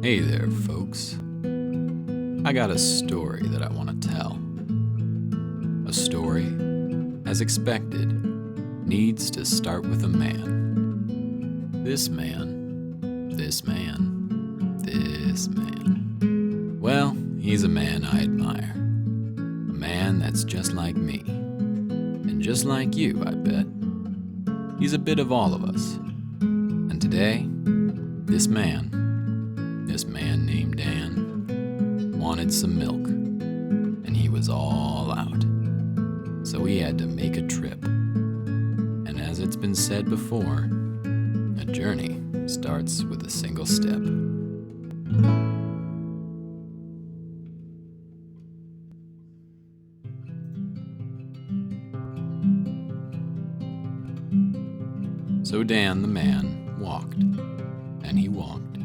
Hey there, folks. I got a story that I want to tell. A story, as expected, needs to start with a man. This man. Well, he's a man I admire. A man that's just like me. And just like you, I bet. He's a bit of all of us. And today, this man named Dan, wanted some milk, and he was all out. So he had to make a trip. And as it's been said before, a journey starts with a single step. So Dan the man walked, and he walked,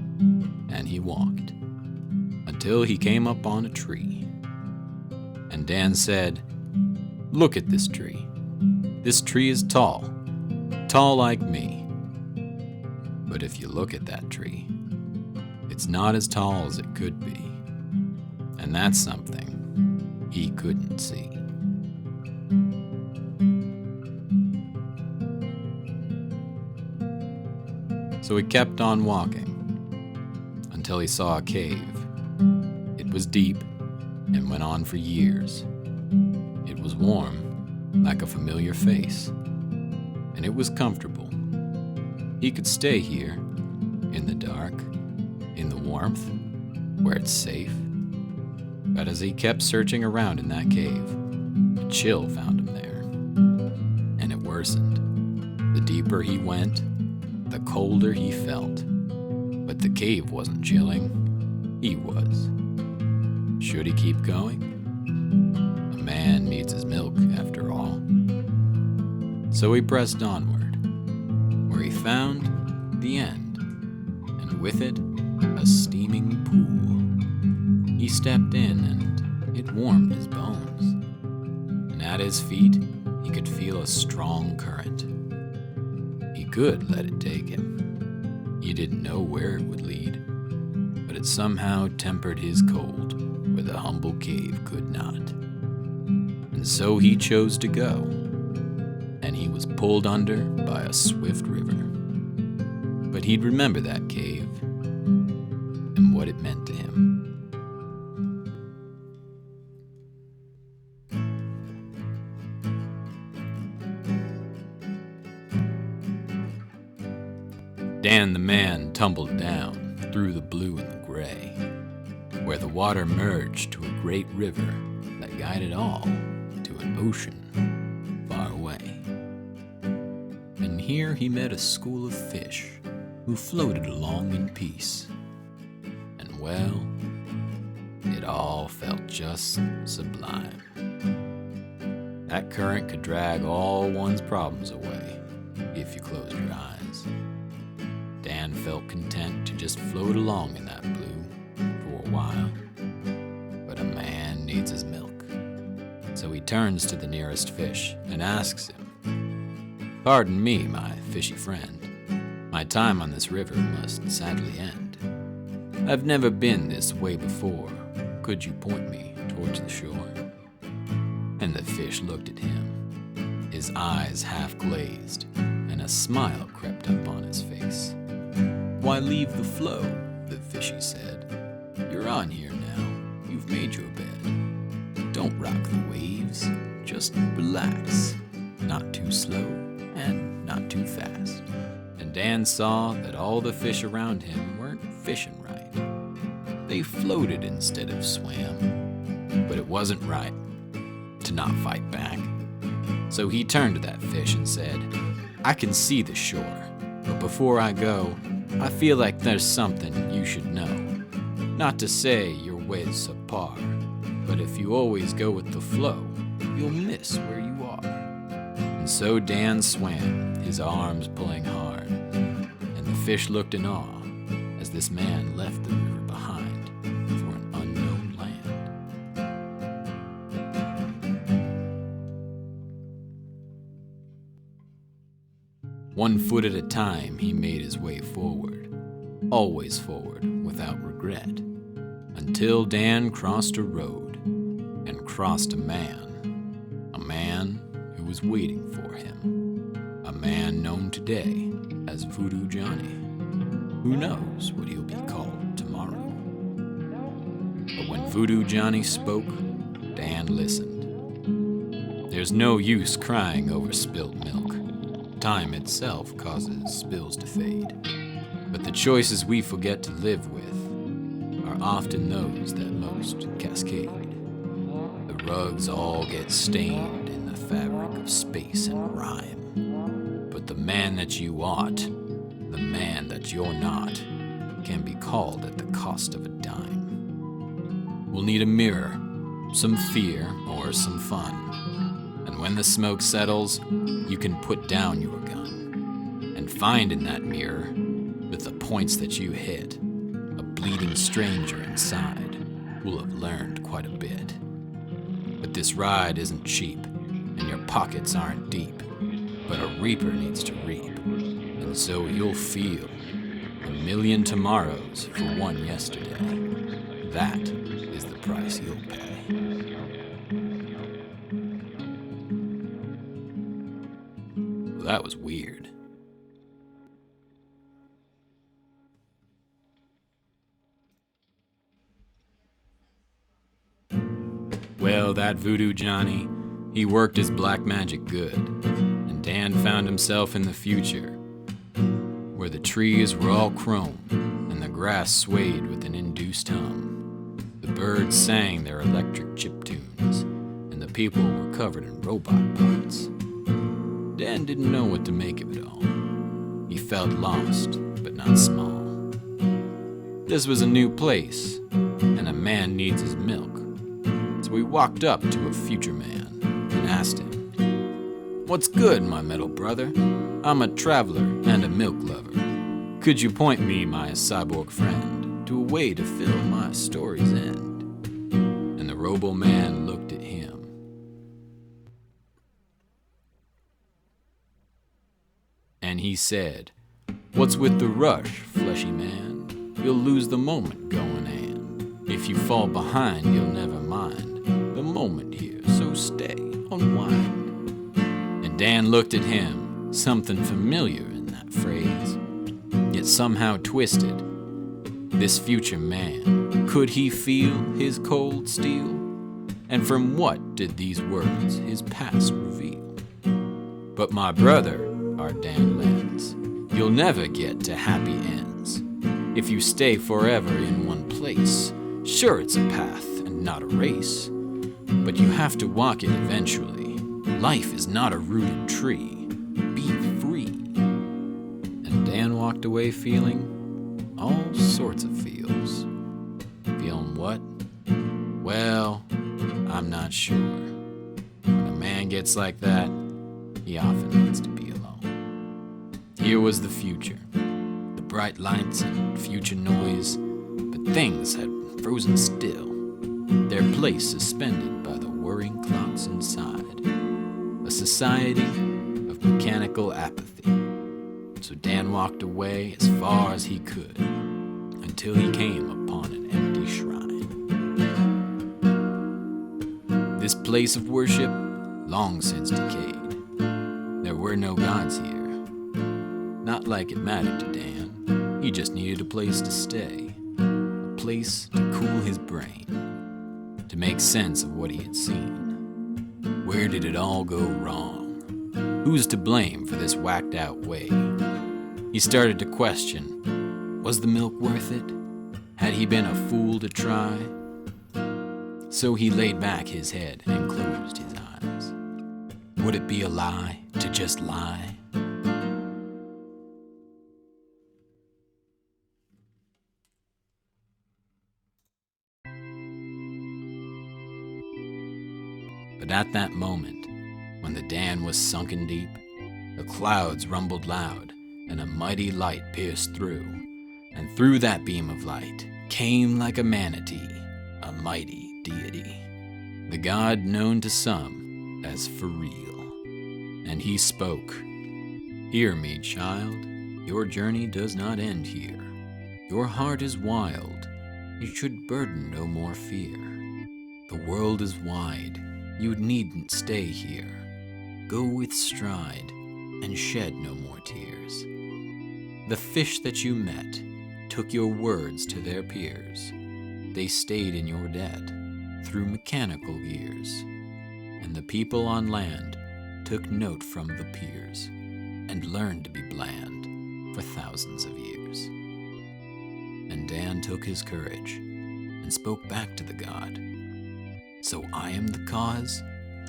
and he walked, until he came up on a tree. And Dan said, "Look at this tree. This tree is tall like me. But if you look at that tree, it's not as tall as it could be. And that's something he couldn't see." So he kept on walking until he saw a cave. It was deep and went on for years. It was warm, like a familiar face, and it was comfortable. He could stay here, in the dark, in the warmth, where it's safe. But as he kept searching around in that cave, a chill found him there, and it worsened. The deeper he went, the colder he felt. But the cave wasn't chilling, he was. Should he keep going? A man needs his milk, after all. So he pressed onward, where he found the end, and with it, a steaming pool. He stepped in, and it warmed his bones. And at his feet, he could feel a strong current. He could let it take him. He didn't know where it would lead, but it somehow tempered his cold where the humble cave could not. And so he chose to go, and he was pulled under by a swift river. But he'd remember that cave and what it meant to him. Dan the man tumbled down through the blue and the gray, where the water merged to a great river that guided all to an ocean far away. And here he met a school of fish who floated along in peace. And well, it all felt just sublime. That current could drag all one's problems away if you closed your eyes. Dan felt content to just float along in that blue for a while. But a man needs his milk. So he turns to the nearest fish and asks him, "Pardon me, my fishy friend. My time on this river must sadly end. I've never been this way before. Could you point me towards the shore?" And the fish looked at him, his eyes half glazed, and a smile crept up on his face. "Why leave the flow?" the fishy said. "You're on here now. You've made your bed. Don't rock the waves. Just relax. Not too slow and not too fast." And Dan saw that all the fish around him weren't fishing right. They floated instead of swam. But it wasn't right to not fight back. So he turned to that fish and said, "I can see the shore, but before I go, I feel like there's something you should know. Not to say your way's subpar, but if you always go with the flow, you'll miss where you are." And so Dan swam, his arms pulling hard, and the fish looked in awe as this man left the river behind for an unknown land. One foot at a time, he made his way forward, always forward, with without regret, until Dan crossed a road and crossed a man who was waiting for him, a man known today as Voodoo Johnny. Who knows what he'll be called tomorrow? But when Voodoo Johnny spoke, Dan listened. There's no use crying over spilt milk. Time itself causes spills to fade. But the choices we forget to live with are often those that most cascade. The rugs all get stained in the fabric of space and rhyme. But the man that you ought, the man that you're not, can be called at the cost of a dime. We'll need a mirror, some fear, or some fun. And when the smoke settles, you can put down your gun and find in that mirror, with the points that you hit, a bleeding stranger inside who'll have learned quite a bit. But this ride isn't cheap, and your pockets aren't deep, but a reaper needs to reap, and so you'll feel 1,000,000 tomorrows for one yesterday. That is the price you'll pay. Well, that was weird. Well, that Voodoo Johnny, he worked his black magic good, and Dan found himself in the future, where the trees were all chrome, and the grass swayed with an induced hum. The birds sang their electric chiptunes, and the people were covered in robot parts. Dan didn't know what to make of it all. He felt lost, but not small. This was a new place, and a man needs his milk. So we walked up to a future man and asked him, "What's good, my metal brother? I'm a traveler and a milk lover. Could you point me, my cyborg friend, to a way to fill my story's end?" And the robo-man looked at him. And he said, "What's with the rush, fleshy man? You'll lose the moment going and if you fall behind, you'll never mind the moment here, so stay, unwind." And Dan looked at him, something familiar in that phrase, yet somehow twisted. This future man, could he feel his cold steel? And from what did these words his past reveal? "But my brother," our Dan lends, "you'll never get to happy ends if you stay forever in one place. Sure, it's a path and not a race, but you have to walk it eventually. Life is not a rooted tree. Be free." And Dan walked away feeling all sorts of feels. Feeling what? Well, I'm not sure. When a man gets like that, he often needs to be alone. Here was the future, the bright lights and future noise, but things had frozen still, their place suspended by the whirring clocks inside, a society of mechanical apathy. So Dan walked away as far as he could, until he came upon an empty shrine. This place of worship long since decayed. There were no gods here. Not like it mattered to Dan. He just needed a place to stay, a place to cool his brain, to make sense of what he had seen. Where did it all go wrong? Who's to blame for this whacked out way? He started to question, was the milk worth it? Had he been a fool to try? So he laid back his head and closed his eyes. Would it be a lie to just lie? But at that moment, when the Dan was sunken deep, the clouds rumbled loud, and a mighty light pierced through, and through that beam of light came like a manatee, a mighty deity, the god known to some as For Real. And he spoke, "Hear me, child, your journey does not end here. Your heart is wild, you should burden no more fear. The world is wide, you needn't stay here. Go with stride, and shed no more tears. The fish that you met took your words to their peers. They stayed in your debt through mechanical years. And the people on land took note from the piers and learned to be bland for thousands of years. And Dan took his courage and spoke back to the god. So I am the cause,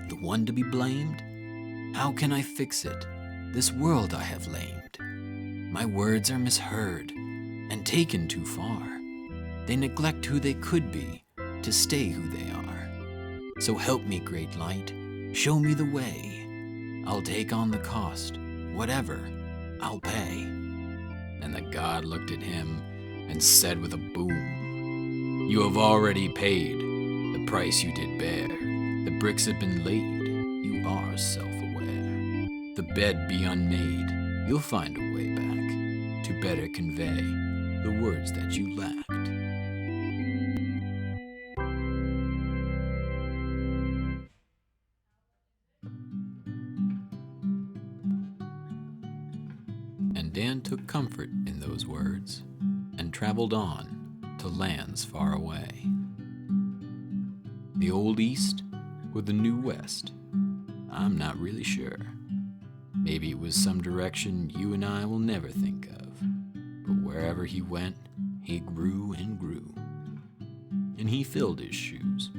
the one to be blamed? How can I fix it, this world I have lamed? My words are misheard and taken too far. They neglect who they could be to stay who they are. So help me, great light, show me the way. I'll take on the cost, whatever, I'll pay. And the god looked at him and said with a boom, You have already paid the price you did bear. The bricks have been laid, you are self-aware. The bed be unmade, you'll find a way back to better convey the words that you lacked. And Dan took comfort in those words and traveled on to lands far away. The old East or the new West? I'm not really sure. Maybe it was some direction you and I will never think of. But wherever he went, he grew and grew. And he filled his shoes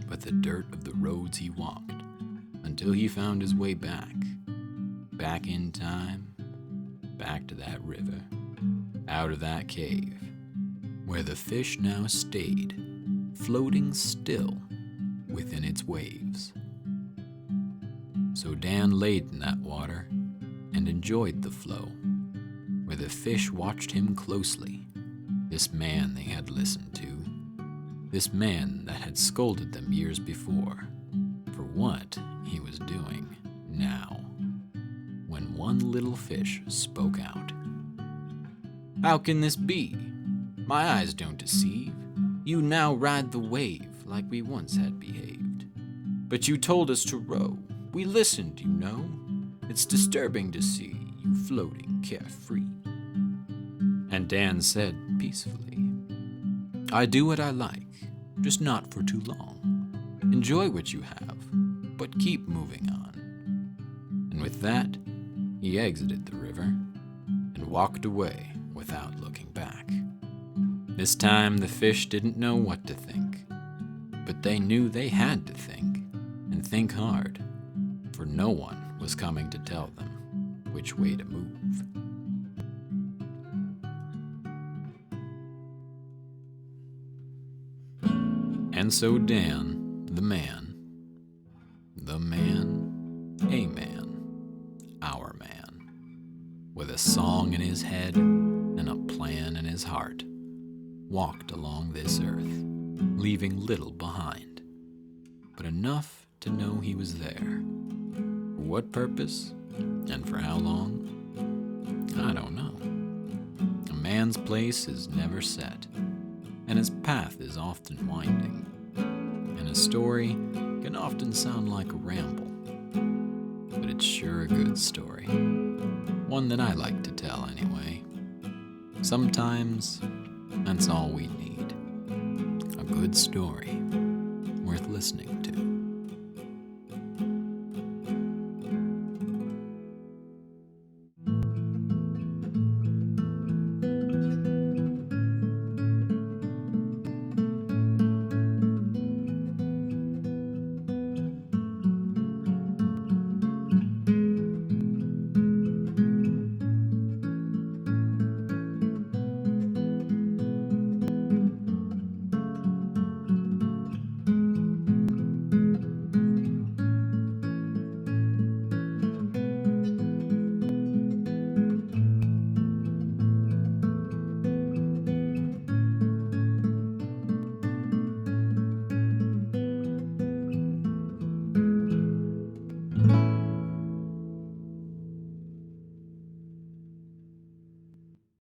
with the dirt of the roads he walked until he found his way back in time, back to that river, out of that cave, where the fish now stayed, floating still within its waves. So Dan laid in that water and enjoyed the flow, where the fish watched him closely, this man they had listened to, this man that had scolded them years before for what he was doing now. When one little fish spoke out. How can this be? My eyes don't deceive. You now ride the wave like we once had behaved. But you told us to row. We listened, you know. It's disturbing to see you floating carefree. And Dan said peacefully, I do what I like, just not for too long. Enjoy what you have, but keep moving on. And with that, he exited the river and walked away without looking back. This time the fish didn't know what to think, but they knew they had to think, and think hard, for no one was coming to tell them which way to move. And so Dan, a man, our man, with a song in his head and a plan in his heart, walked along this earth, leaving little behind, but enough to know he was there. For what purpose and for how long? I don't know. A man's place is never set, and his path is often winding, and a story can often sound like a ramble, but it's sure a good story. One that I like to tell anyway. Sometimes that's all we need. A good story worth listening to.